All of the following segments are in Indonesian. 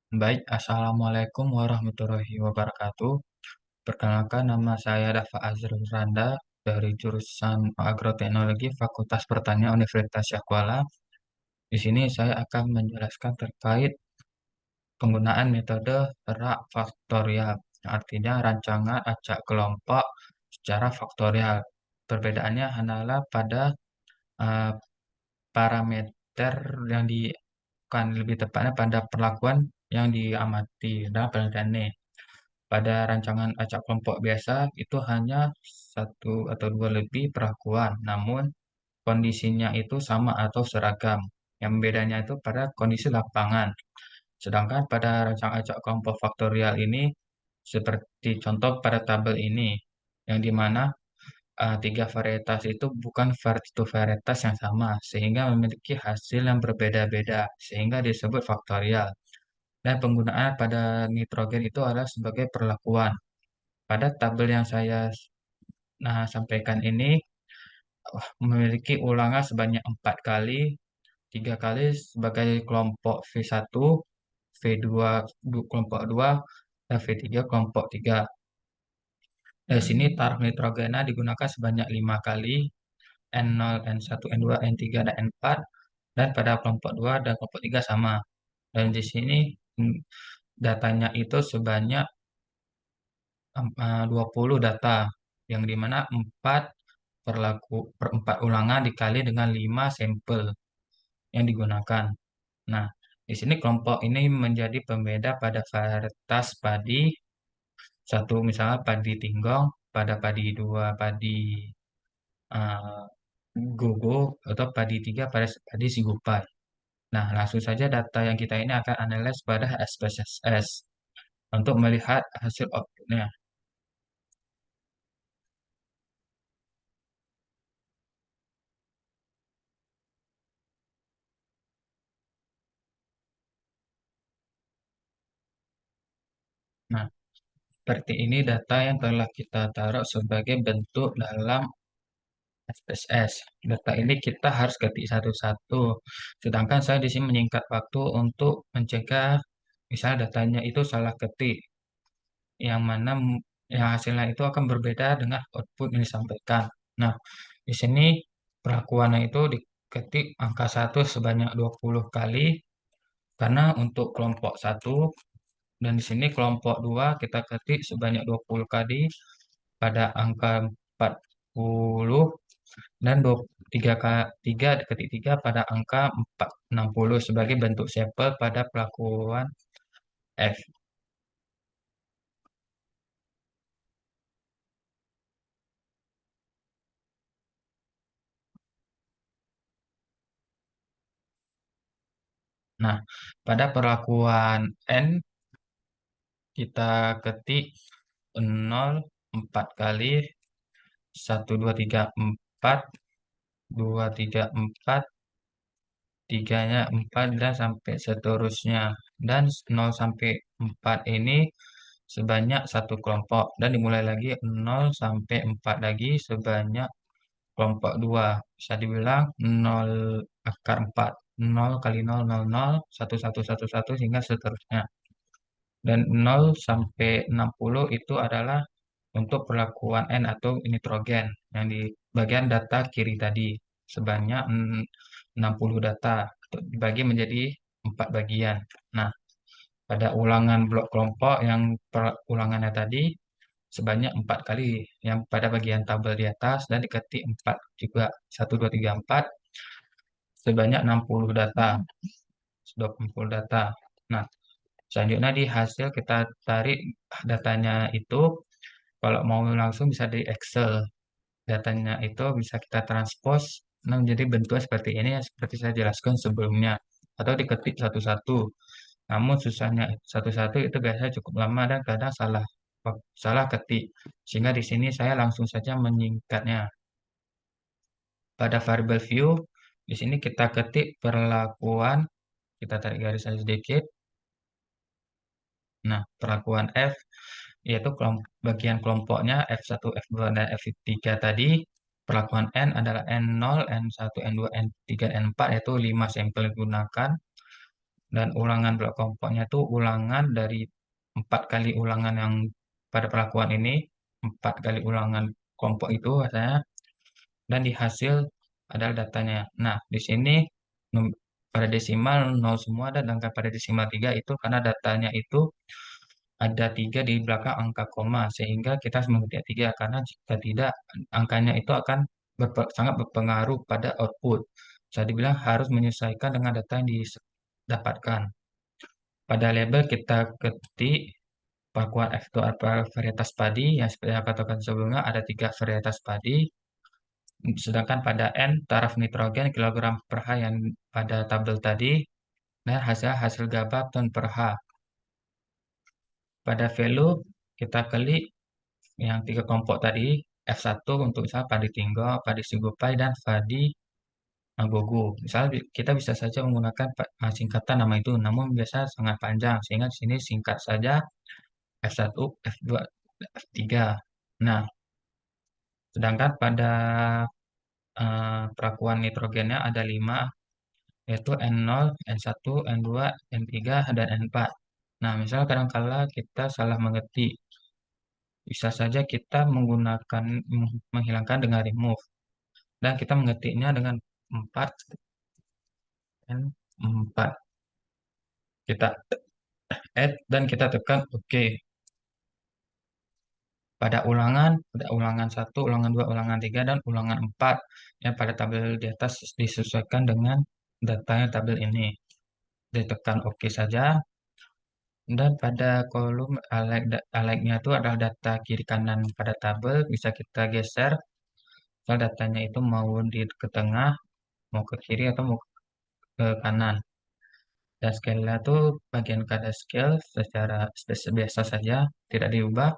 Baik, Assalamualaikum warahmatullahi wabarakatuh. Perkenalkan, nama saya Dafa Azrul Randa dari jurusan Agroteknologi Fakultas Pertanian Universitas Syahkuala. Di sini saya akan menjelaskan terkait penggunaan metode rak faktorial, artinya rancangan acak kelompok secara faktorial. Perbedaannya hanyalah pada eh, parameter yang bukan lebih tepatnya pada perlakuan yang diamati dalam penelitian ini. Pada rancangan acak kelompok biasa itu hanya satu atau dua lebih perlakuan, namun kondisinya itu sama atau seragam. Yang bedanya itu pada kondisi lapangan. Sedangkan pada rancangan acak kelompok faktorial ini, seperti contoh pada tabel ini, yang dimana tiga varietas itu bukan satu varietas yang sama, sehingga memiliki hasil yang berbeda-beda, sehingga disebut faktorial. Dan penggunaan pada nitrogen itu adalah sebagai perlakuan. Pada tabel yang saya sampaikan ini memiliki ulangan sebanyak 4 kali, 3 kali sebagai kelompok V1, V2 kelompok 2, dan V3 kelompok 3. Dari sini taraf nitrogena digunakan sebanyak 5 kali, N0, N1, N2, N3, dan N4, dan pada kelompok 2 dan kelompok 3 sama. Dan di sini datanya itu sebanyak 20 data, yang dimana 4 per 4 ulangan dikali dengan 5 sampel yang digunakan. Nah, di sini kelompok ini menjadi pembeda pada varietas padi. Satu misalnya padi tinggong, pada padi dua padi uh, gogo, atau padi tiga pada padi sigupai. Nah, langsung saja data yang kita ini akan analis pada SPSS untuk melihat hasil outputnya. Nah, seperti ini data yang telah kita taruh sebagai bentuk dalam SPSS. Data ini kita harus ketik satu-satu. Sedangkan saya di sini menyingkat waktu untuk mencegah misalnya datanya itu salah ketik, yang mana yang hasilnya itu akan berbeda dengan output yang disampaikan. Nah, di sini perlakuannya itu diketik angka satu sebanyak 20 kali karena untuk kelompok satu, dan di sini kelompok 2 kita ketik sebanyak 20 kali pada angka 40, dan 3 ketik 3 pada angka 60 sebagai bentuk sampel pada perlakuan F. Nah, pada perlakuan N kita ketik 0 4 kali, 1 2 3 4, 2 3 4, tiganya 4, dan sampai seterusnya. Dan 0 sampai 4 ini sebanyak satu kelompok, dan dimulai lagi 0 sampai 4 lagi sebanyak kelompok 2. Bisa dibilang 0 akar 4. 0 kali 0, 0, 0, 1, 1, 1, 1, hingga seterusnya. Dan 0 sampai 60 itu adalah untuk perlakuan N atau nitrogen yang di bagian data kiri tadi sebanyak 60 data dibagi menjadi 4 bagian. Nah, pada ulangan blok kelompok yang ulangannya tadi sebanyak 4 kali yang pada bagian tabel di atas, dan diketik 4 juga, 1 2 3 4 sebanyak 60 data, 20 data. Nah, selanjutnya di hasil kita tarik datanya itu, kalau mau langsung bisa di Excel. Datanya itu bisa kita transpose menjadi bentuk seperti ini, yang seperti saya jelaskan sebelumnya, atau diketik satu-satu. Namun susahnya satu-satu itu biasanya cukup lama dan kadang salah ketik. Sehingga di sini saya langsung saja menyingkatnya. Pada variable view, di sini kita ketik perlakuan, kita tarik garis sedikit. Nah, perlakuan F yaitu bagian kelompoknya F1, F2, dan F3 tadi. Perlakuan N adalah N0, N1, N2, N3, N4, yaitu 5 sampel yang digunakan. Dan ulangan blok kelompoknya itu ulangan dari 4 kali ulangan yang pada perlakuan ini, 4 kali ulangan kelompok itu katanya, dan di hasil adalah datanya. Nah, di sini pada desimal 0 semua dan angka pada desimal 3 itu karena datanya itu ada 3 di belakang angka koma, sehingga kita harus mengetik 3 karena jika tidak, angkanya itu akan sangat berpengaruh pada output. Saya dibilang harus menyesuaikan dengan data yang didapatkan. Pada label kita ketik pakuan F itu apa varietas padi, yang seperti yang katakan sebelumnya ada 3 varietas padi, sedangkan pada N taraf nitrogen kilogram per H yang pada tabel tadi, dan hasil hasil gabah ton per H. Pada value kita klik yang 3 kelompok tadi, F1 untuk misalnya padi tinggo, padi sigupai, dan padi agogo. Misal kita bisa saja menggunakan singkatan nama itu, namun biasa sangat panjang, sehingga di sini singkat saja F1, F2, F3. Nah, sedangkan pada perakuan nitrogennya ada 5, yaitu N0, N1, N2, N3, dan N4. Nah, misal kadangkala kita salah mengetik, bisa saja kita menggunakan menghilangkan dengan remove, dan kita mengetiknya dengan 4 N4. Kita add dan kita tekan OK. Pada ulangan 1, ulangan 2, ulangan 3, dan ulangan 4 yang pada tabel di atas disesuaikan dengan datanya tabel ini. Ditekan OK saja. Dan pada kolom alike-nya itu adalah data kiri kanan pada tabel. Bisa kita geser. Misal datanya itu mau ke tengah, mau ke kiri, atau mau ke kanan. Dan scale-nya itu bagian kada scale secara biasa saja, tidak diubah.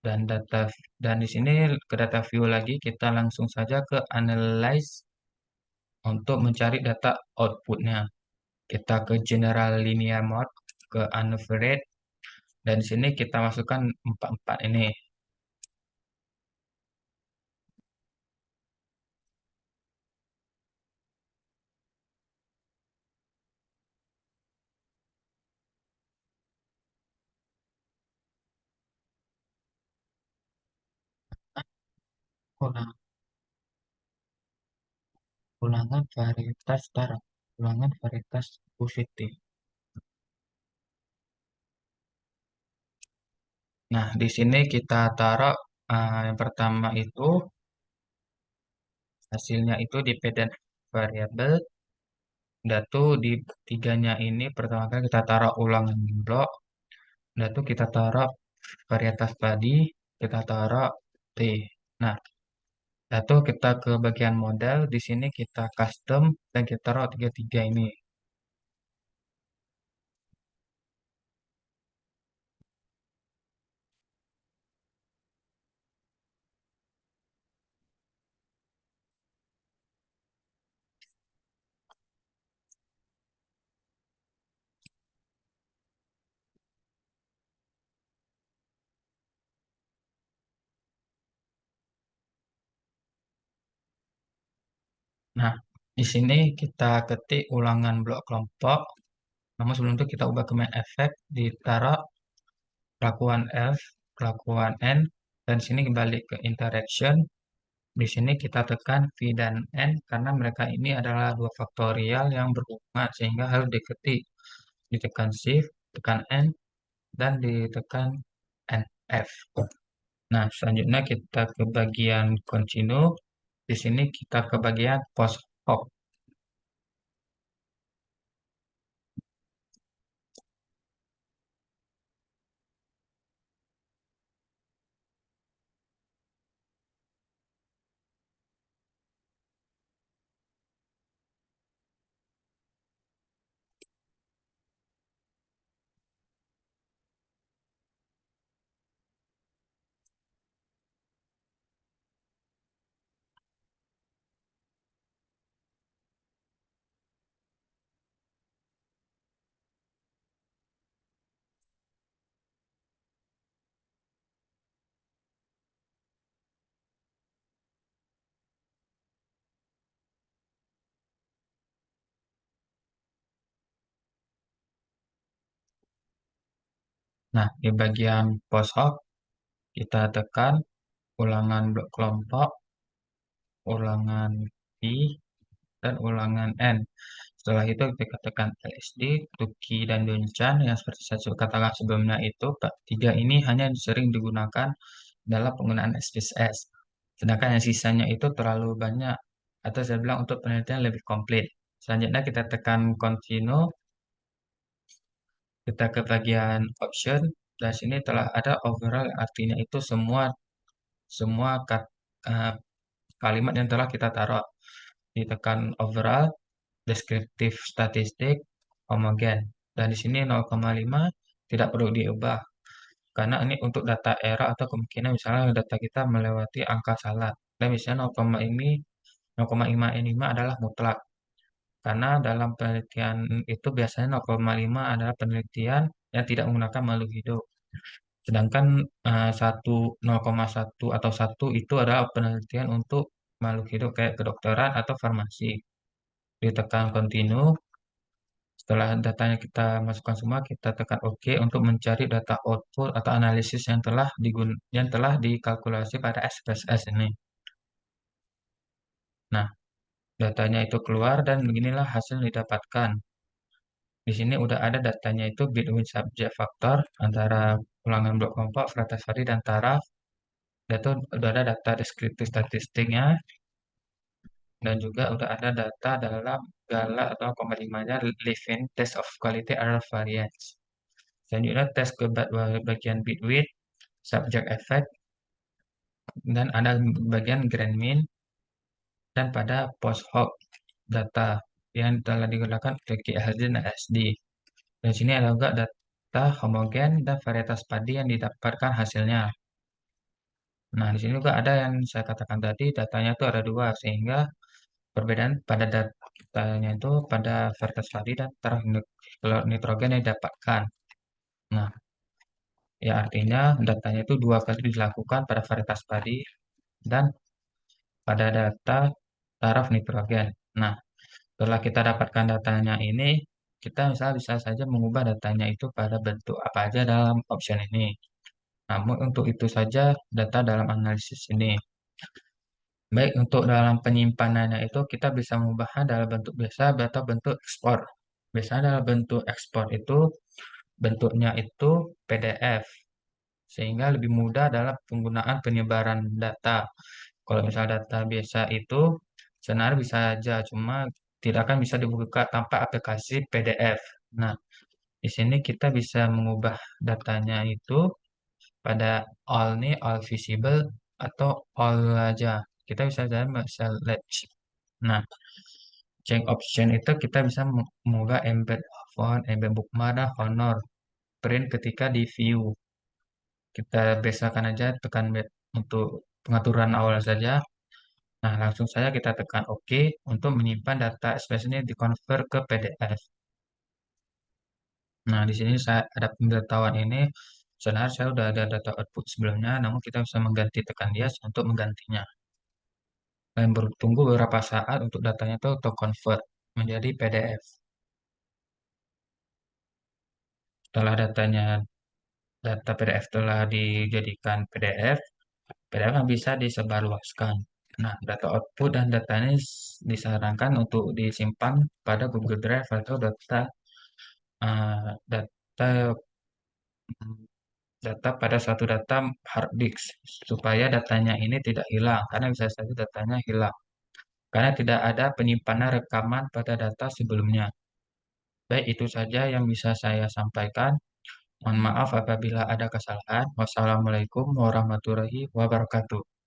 Dan di sini ke data view lagi, kita langsung saja ke analyze untuk mencari data outputnya. Kita ke general linear mode, ke unvariate, dan di sini kita masukkan 44 ini. Ulang- Ulangan varietas taraf, ulangan varietas positif. Nah, di sini kita taruh yang pertama itu hasilnya itu dependent variable. Datu di tiganya ini pertama kali kita taruh ulangan blok. Datu kita taruh varietas padi, kita taruh T. Nah, datu kita ke bagian model, di sini kita custom dan kita taruh tiga ini. Nah, di sini kita ketik ulangan blok kelompok. Namun sebelum itu kita ubah ke main effect, ditaruh kelakuan F, kelakuan N, dan di sini kembali ke interaction. Di sini kita tekan V dan N karena mereka ini adalah dua faktorial yang berhubungan sehingga harus diketik. Ditekan Shift, tekan N, dan ditekan NF. Nah, selanjutnya kita ke bagian continue. Di sini kita ke bagian post hoc. Nah, di bagian post hoc, kita tekan ulangan blok kelompok, ulangan I, dan ulangan N. Setelah itu kita tekan LSD, Tuki, dan Donchan yang seperti saya katakan sebelumnya itu, tiga ini hanya sering digunakan dalam penggunaan SPSS. Sedangkan yang sisanya itu terlalu banyak, atau saya bilang untuk penelitian lebih komplit. Selanjutnya kita tekan continue, kita ke bagian option, dan sini telah ada overall, artinya itu semua semua eh, kalimat yang telah kita taruh. Ditekan overall, deskriptif statistik, homogen. Dan di sini 0,5 tidak perlu diubah. Karena ini untuk data error atau kemungkinan misalnya data kita melewati angka salah. Dan misalnya 0,5 adalah mutlak. Karena dalam penelitian itu biasanya 0,5 adalah penelitian yang tidak menggunakan makhluk hidup. Sedangkan 0,1 atau 1 itu adalah penelitian untuk makhluk hidup kayak kedokteran atau farmasi. Ditekan continue. Setelah datanya kita masukkan semua, kita tekan OK untuk mencari data output atau analisis yang telah dikalkulasi pada SPSS ini. Nah, datanya itu keluar dan beginilah hasil yang didapatkan. Di sini udah ada datanya itu between subject factor antara ulangan blok kelompok, Fratas Fari, dan taraf. Dan itu udah ada data deskriptif statistiknya dan juga udah ada data dalam skala atau 0,5-nya Levin Test of Quality Error Variance. Selanjutnya tes ke bagian bitwidth, subject effect, dan ada bagian grand mean, dan pada post hoc data yang telah digunakan untuk GLD dan SD. Dan sini ada juga data homogen dan varietas padi yang didapatkan hasilnya. Nah, di sini juga ada yang saya katakan tadi, datanya itu ada dua, sehingga perbedaan pada datanya itu pada varietas padi dan taraf nitrogen yang didapatkan. Nah, ya artinya datanya itu dua kali dilakukan pada varietas padi dan pada data taraf nitrogen. Nah, setelah kita dapatkan datanya ini, kita misalnya bisa saja mengubah datanya itu pada bentuk apa aja dalam option ini. Namun untuk itu saja data dalam analisis ini. Baik, untuk dalam penyimpanannya itu kita bisa mengubahnya dalam bentuk biasa atau bentuk ekspor. Biasanya dalam bentuk ekspor itu bentuknya itu PDF, sehingga lebih mudah dalam penggunaan penyebaran data. Kalau misal data biasa itu sebenarnya bisa aja, cuma tidak akan bisa dibuka tanpa aplikasi PDF. Nah, di sini kita bisa mengubah datanya itu pada all nih, all visible atau all aja. Kita bisa jadi select. Nah, change option itu kita bisa mengubah embed font, embed bookmark, dan honor print ketika di view. Kita biasakan aja tekan untuk pengaturan awal saja. Nah, langsung saja kita tekan OK untuk menyimpan data SPS ini dikonvert ke PDF. Nah, di sini saya ada pemberitahuan ini. Sebenarnya saya sudah ada data output sebelumnya, namun kita bisa mengganti tekan dia untuk menggantinya. Dan bertunggu beberapa saat untuk datanya itu auto convert menjadi PDF. Setelah data PDF telah dijadikan PDF, PDF yang bisa disebarluaskan. Nah, data output dan data ini disarankan untuk disimpan pada Google Drive atau data data pada suatu data hard disk supaya datanya ini tidak hilang karena bisa saja datanya hilang karena tidak ada penyimpanan rekaman pada data sebelumnya. Baik, itu saja yang bisa saya sampaikan. Mohon maaf apabila ada kesalahan. Wassalamualaikum warahmatullahi wabarakatuh.